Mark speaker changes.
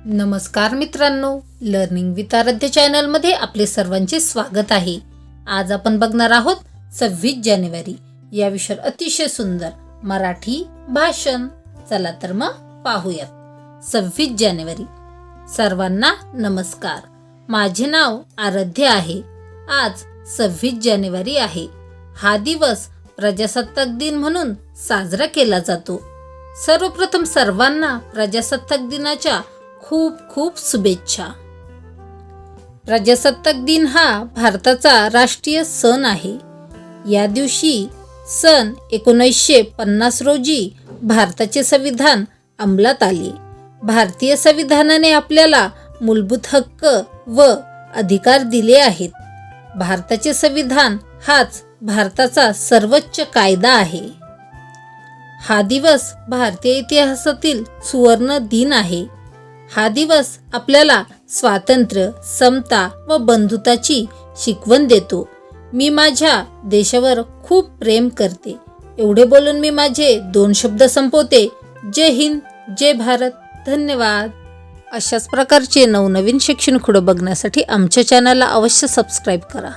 Speaker 1: नमस्कार मित्रांनो, learning with आराध्य चॅनलमध्ये आपले सर्वांचे स्वागत आहे। आज आपण बघणार आहोत 26 जानेवारी या विषयावर अतिशय सुंदर मराठी भाषण। चला तर मग पाहूयात। 26 जानेवारी। सर्वांना नमस्कार, माझे नाव आराध्य आहे। आज 26 जानेवारी आहे। हा दिवस प्रजासत्ताक दिन म्हणून साजरा केला जातो। सर्वप्रथम सर्वांना प्रजासत्ताक दिनाच्या खूप खूप शुभेच्छा। प्रजासत्ताक दिन हा भारताचा राष्ट्रीय सण आहे। या दिवशी सन 1950 रोजी भारताचे संविधान अंमलात आले। भारतीय संविधानाने आपल्याला मूलभूत हक्क व अधिकार दिले आहेत। भारताचे संविधान हाच भारताचा सर्वोच्च कायदा आहे। हा दिवस भारतीय इतिहासातील सुवर्ण दिन आहे। हा दिवस आपल्याला स्वातंत्र्य, समता व बंधुताची शिकवण देतो। मी माझ्या देशावर खूप प्रेम करते। एवढे बोलून मी माझे 2 शब्द संपवते। जय हिंद, जय भारत, धन्यवाद। अशाच प्रकारचे नवनवीन शैक्षणिक व्हिडिओ बघण्यासाठी आमच्या चॅनलला अवश्य सबस्क्राईब करा।